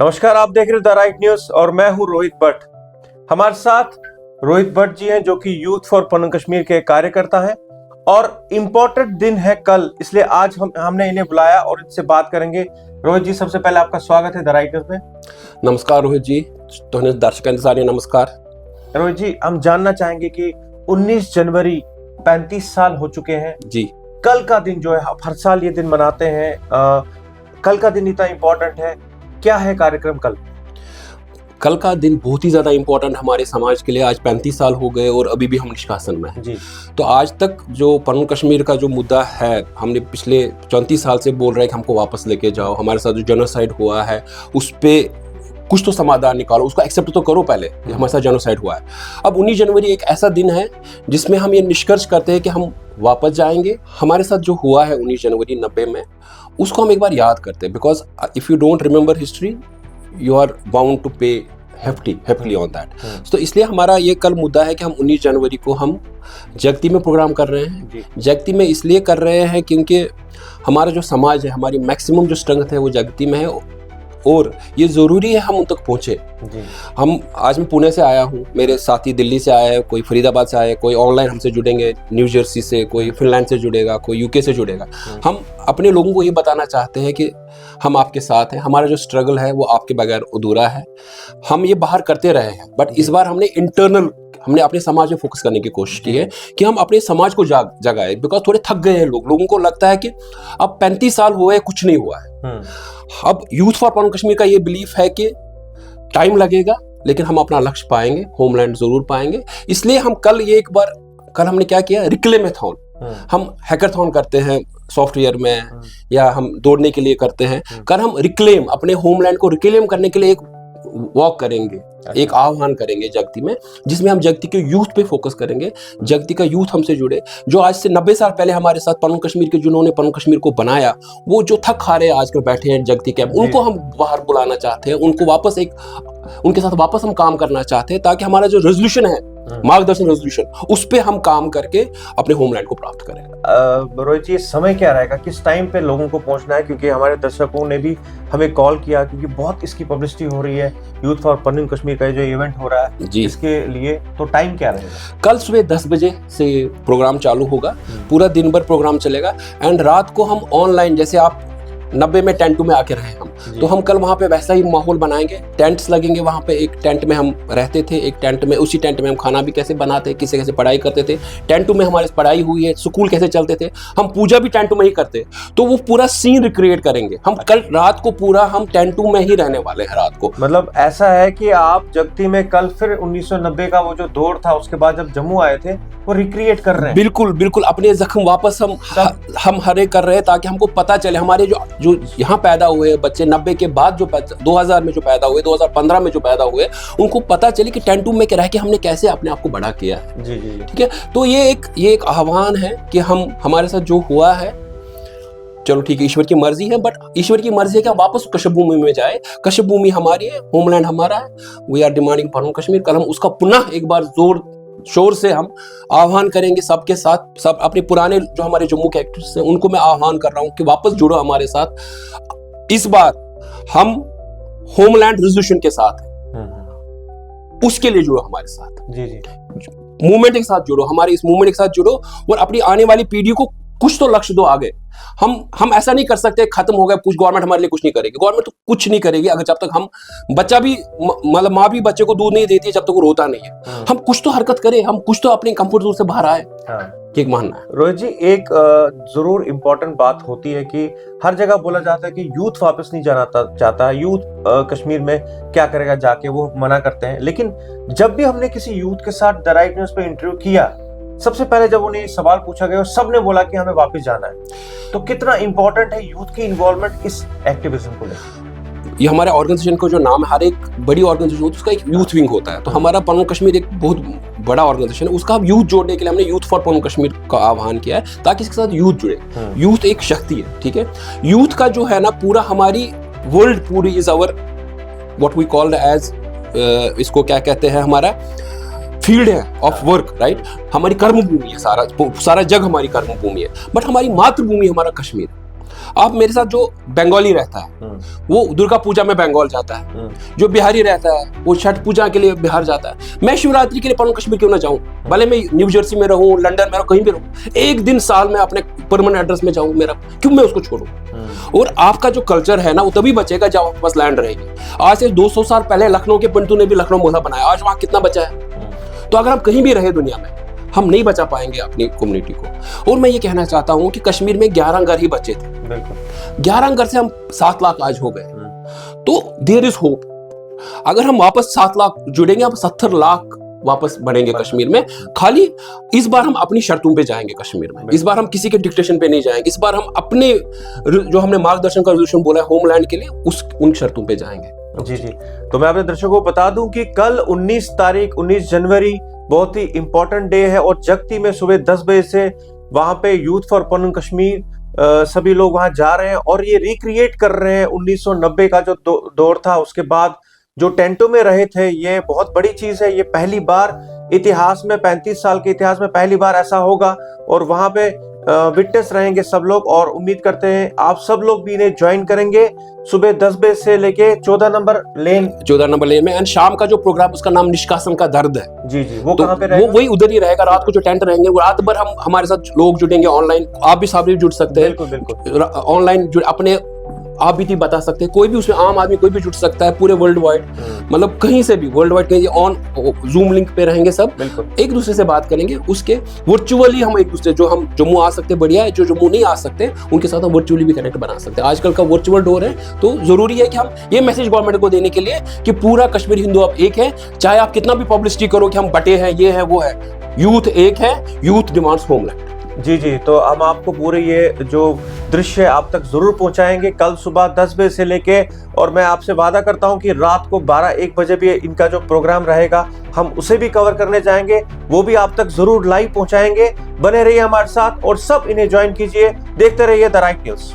नमस्कार, आप देख रहे हो द राइट न्यूज और मैं हूं रोहित भट्ट। हमारे साथ रोहित भट्ट जी हैं जो कि यूथ फॉर पन्नू कश्मीर के कार्यकर्ता हैं और इम्पोर्टेंट दिन है कल, इसलिए आज हमने इन्हें बुलाया और इनसे बात करेंगे। रोहित जी, सबसे पहले आपका स्वागत है द राइट न्यूज में। नमस्कार रोहित जी, तो दर्शक सारे नमस्कार। रोहित जी, हम जानना चाहेंगे कि 19 जनवरी 35 साल हो चुके हैं जी। कल का दिन जो है, हर साल ये दिन मनाते हैं, कल का दिन इतना इम्पोर्टेंट है, क्या है कार्यक्रम कल? कल का दिन बहुत ही ज़्यादा इम्पोर्टेंट हमारे समाज के लिए। आज 35 साल हो गए और अभी भी हम निष्कासन में हैं। तो आज तक जो पन्नू कश्मीर का जो मुद्दा है, हमने पिछले 34 साल से बोल रहे हैं कि हमको वापस लेके जाओ, हमारे साथ जो जेनोसाइड हुआ है उस पर कुछ तो समाधान निकालो, उसको एक्सेप्ट तो करो पहले कि हमारे साथ जेनोसाइड हुआ है। अब 19 जनवरी एक ऐसा दिन है जिसमें हम ये निष्कर्ष करते हैं कि हम वापस जाएंगे। हमारे साथ जो हुआ है 19 जनवरी 90 में, उसको हम एक बार याद करते हैं, because if you don't remember history you are bound to pay heftily on that. तो इसलिए हमारा ये कल मुद्दा है कि हम 19 जनवरी को हम जगती में प्रोग्राम कर रहे हैं। जगती में इसलिए कर रहे हैं क्योंकि हमारा जो समाज है, हमारी मैक्सिमम जो स्ट्रेंथ है वो जगती में है और ये ज़रूरी है हम उन तक पहुँचे। हम आज मैं पुणे से आया हूँ, मेरे साथी दिल्ली से आए, कोई फरीदाबाद से आए, कोई ऑनलाइन हमसे जुड़ेंगे न्यू जर्सी से, कोई फिनलैंड से जुड़ेगा, कोई यूके से जुड़ेगा। हम अपने लोगों को ये बताना चाहते हैं कि हम आपके साथ हैं, हमारा जो स्ट्रगल है वो आपके बगैर अधूरा है। हम ये बाहर करते रहे हैं, बट इस बार हमने अपने समाज में फोकस करने की कोशिश की है कि हम अपने समाज को जगाए, बिकॉज थोड़े थक गए हैं लोगों को लगता है कि अब 35 साल हुए कुछ नहीं हुआ है। अब यूथ फॉर पन्नू कश्मीर का ये बिलीफ है कि टाइम लगेगा लेकिन हम अपना लक्ष्य पाएंगे, होमलैंड जरूर पाएंगे। इसलिए हम कल हमने क्या किया, रिक्लेमेथॉन। हम हैकाथॉन करते हैं सॉफ्टवेयर में या हम दौड़ने के लिए करते हैं। कल हम अपने होमलैंड को रिक्लेम करने के लिए एक वॉक करेंगे, एक आह्वान करेंगे जगती में, जिसमें हम जगती के यूथ पे फोकस करेंगे। जगती का यूथ हमसे जुड़े, जो आज से 90 साल पहले हमारे साथ पन्नू कश्मीर के, जिन्होंने पन्नू कश्मीर को बनाया, वो जो थक हारे आजकल बैठे हैं जगती कैंप, उनको हम बाहर बुलाना चाहते हैं, उनके साथ वापस हम काम करना चाहते हैं, ताकि हमारा जो रेजोल्यूशन है, मार्गदर्शन रेजोल्यूशन, उस पे हम काम करके अपने होमलैंड को प्राप्त करें। रोहित जी, समय क्या रहेगा, किस टाइम पे लोगों को पहुंचना है? क्योंकि हमारे दर्शकों ने भी हमें कॉल किया, क्योंकि बहुत इसकी पब्लिसिटी हो रही है, यूथ फॉर पन्नू कश्मीर का जो इवेंट हो रहा है जी, इसके लिए। तो टाइम क्या रहेगा? कल सुबह 10 बजे से प्रोग्राम चालू होगा, पूरा दिन भर प्रोग्राम चलेगा एंड रात को हम ऑनलाइन, जैसे आप 90 में टेंट में आके रहे हम, तो हम कल वहाँ पे वैसा ही माहौल बनाएंगे। टेंट्स लगेंगे वहाँ पे, एक टेंट में हम रहते थे, एक टेंट में, उसी टेंट में हम खाना भी कैसे बनाते, कैसे पढ़ाई करते थे, टेंट में हमारी पढ़ाई हुई है, स्कूल कैसे चलते थे, हम पूजा भी टेंट में ही करते, तो वो पूरा सीन रिक्रिएट करेंगे। हम कल रात को पूरा हम टेंट में ही रहने वाले हैं रात को। मतलब ऐसा है कि आप जगती में कल फिर 1990 का वो जो दौर था, उसके बाद जब जम्मू आए थे, वो रिक्रिएट कर रहे हैं। बिल्कुल अपने जख्म वापस हम हरे कर रहे हैं, ताकि हमको पता चले हमारे जो यहाँ पैदा हुए बच्चे, 90 के बाद जो 2000 में जो पैदा हुए, 2015 में जो पैदा हुए, उनको पता चले कि टेंट में रह के हमने कैसे अपने आप को बड़ा किया है। जी। ठीक है, तो ये एक आह्वान है कि हमारे साथ जो हुआ है, चलो ठीक है, ईश्वर की मर्जी है, बट ईश्वर की मर्जी है कि हम वापस कश्यप भूमि में जाए। कश्यप भूमि हमारी है, होमलैंड हमारा है, we are demanding Pannu Kashmir. कल हम उसका पुनः एक बार जोर शोर से हम आह्वान करेंगे सबके साथ। सब अपने पुराने जो हमारे जम्मू के एक्टर्स हैं, उनको मैं आह्वान कर रहा हूं कि वापस जुड़ो हमारे साथ। इस बार हम होमलैंड रेजोल्यूशन के साथ हैं, उसके लिए जुड़ो हमारे साथ। जी। मूवमेंट के साथ जुड़ो, हमारे इस मूवमेंट के साथ जुड़ो और अपनी आने वाली पीढ़ी को कुछ तो लक्ष्य दो आगे। हम ऐसा नहीं कर सकते खत्म हो गया कुछ, गवर्नमेंट हमारे लिए कुछ नहीं करेगी। गवर्नमेंट तो कुछ नहीं करेगी अगर जब तक हम, बच्चा भी, मतलब माँ भी बच्चे को दूध नहीं देती जब तक वो रोता नहीं है। हम कुछ तो हरकत करें, हम कुछ तो अपने कंफर्ट जोन से बाहर आए। एक मानना है रोहित जी, एक जरूर इम्पोर्टेंट बात होती है कि हर जगह बोला जाता है कि यूथ वापस नहीं जाना चाहता, यूथ कश्मीर में क्या करेगा जाके, वो मना करते हैं। लेकिन जब भी हमने किसी यूथ के साथ द राइट न्यूज पे इंटरव्यू किया, सबसे पहले जब उन्हें सवाल पूछा गया, सबने बोला कि हमें वापस जाना है। तो कितना इंपॉर्टेंट है यूथ की इन्वॉल्वमेंट इस एक्टिविज्म को लेकर? ये हमारे ऑर्गेनाइजेशन का जो नाम है, हर एक बड़ी ऑर्गेनाइजेशन होती है उसका एक यूथ विंग होता है। तो हमारा पन्नू कश्मीर एक बहुत बड़ा ऑर्गेनाइजेशन है, उसका हम यूथ जोड़ने के लिए हमने यूथ फॉर पन्नू कश्मीर का आह्वान किया है, ताकि इसके साथ यूथ जुड़े। यूथ एक शक्ति है, ठीक है। यूथ का जो है ना, पूरा हमारी वर्ल्ड पूरी is our what we called as, इसको क्या कहते हैं, हमारा फील्ड है ऑफ वर्क, राइट। हमारी कर्म भूमि है, सारा जग हमारी कर्म भूमि है, बट हमारी मातृभूमि हमारा कश्मीर। आप मेरे साथ जो बंगाली रहता है वो दुर्गा पूजा में बंगाल जाता है, जो बिहारी रहता है वो छठ पूजा के लिए बिहार जाता है। मैं शिवरात्रि के लिए पन्नू कश्मीर क्यों ना जाऊं, भले मैं न्यू जर्सी में रहूं, लंदन में रहूं, कहीं भी रहूं, एक दिन साल में अपने परमानेंट एड्रेस में जाऊं, मेरा क्यों मैं उसको छोड़ूं। और आपका जो कल्चर है ना वो तभी बचेगा जब आपके पास लैंड रहेगी। आज से 200 साल पहले लखनऊ के पिंटू ने भी लखनऊ मोहल्ला बनाया, आज वहां कितना बचा है। तो अगर हम कहीं भी रहे दुनिया में हम नहीं बचा पाएंगे अपनी कम्युनिटी को। और मैं ये कहना चाहता हूं कि कश्मीर में 11 घर ही बचे थे, 11 घर से हम 7 लाख आज हो गए, तो देयर इज होप। अगर हम वापस 7 लाख जुड़ेंगे, अब 70 लाख वापस बढ़ेंगे कश्मीर में। खाली इस बार हम अपनी शर्तों पे जाएंगे कश्मीर में, इस बार हम किसी के डिक्टेशन पे नहीं जाएंगे, इस बार हम अपने जो हमने मार्गदर्शन का रेजोल्यूशन बोला है होमलैंड के लिए उन शर्तों पे जाएंगे। जी जी, तो मैं अपने दर्शकों को बता दूं कि कल 19 जनवरी बहुत ही इंपॉर्टेंट डे है और जगती में सुबह 10 बजे से वहां पे यूथ फॉर पन्नू कश्मीर सभी लोग वहां जा रहे हैं और ये रिक्रिएट कर रहे हैं 1990 का जो दौर था। उसके बाद जो टेंटों में रहे थे, ये बहुत बड़ी चीज है। ये पहली बार इतिहास में, 35 साल के इतिहास में पहली बार ऐसा होगा और वहां पे विटनेस रहेंगे सब लोग। और उम्मीद करते हैं आप सब लोग भी इन्हें ज्वाइन करेंगे सुबह 10 बजे से लेके 14 नंबर लेन में। एंड शाम का जो प्रोग्राम उसका नाम निष्कासन का दर्द है। जी जी, वो तो कहाँ पे रहेगा? वो वही उधर ही रहेगा। रात को जो टेंट रहेंगे वो रात भर हम हमारे साथ लोग जुटेंगे ऑनलाइन। आप भी साथ जुड़ सकते हैं, बिल्कुल ऑनलाइन अपने आप भी बता सकते हैं, कोई भी उसमें आम आदमी कोई भी जुड़ सकता है पूरे वर्ल्ड वाइड, मतलब कहीं से भी वर्ल्ड वाइड कहीं ऑन जूम लिंक पे रहेंगे सब, एक दूसरे से बात करेंगे। उसके वर्चुअली हम एक दूसरे, जो हम जम्मू आ सकते बढ़िया है, जो जम्मू नहीं आ सकते उनके साथ हम वर्चुअली भी कनेक्ट बना सकते हैं। आजकल का वर्चुअल डोर है, तो जरूरी है कि हम ये मैसेज गवर्नमेंट को देने के लिए कि पूरा कश्मीर हिंदू अब एक है, चाहे आप कितना भी पब्लिसिटी करो कि हम बटे हैं, ये है वो है, यूथ एक है, यूथ डिमांड्स होमलैंड। जी जी, तो हम आपको पूरे ये जो दृश्य आप तक जरूर पहुंचाएंगे कल सुबह 10 बजे से लेके। और मैं आपसे वादा करता हूं कि रात को 12-1 बजे भी इनका जो प्रोग्राम रहेगा हम उसे भी कवर करने जाएंगे, वो भी आप तक जरूर लाइव पहुंचाएंगे। बने रहिए हमारे साथ और सब इन्हें ज्वाइन कीजिए, देखते रहिए द राइट न्यूज़।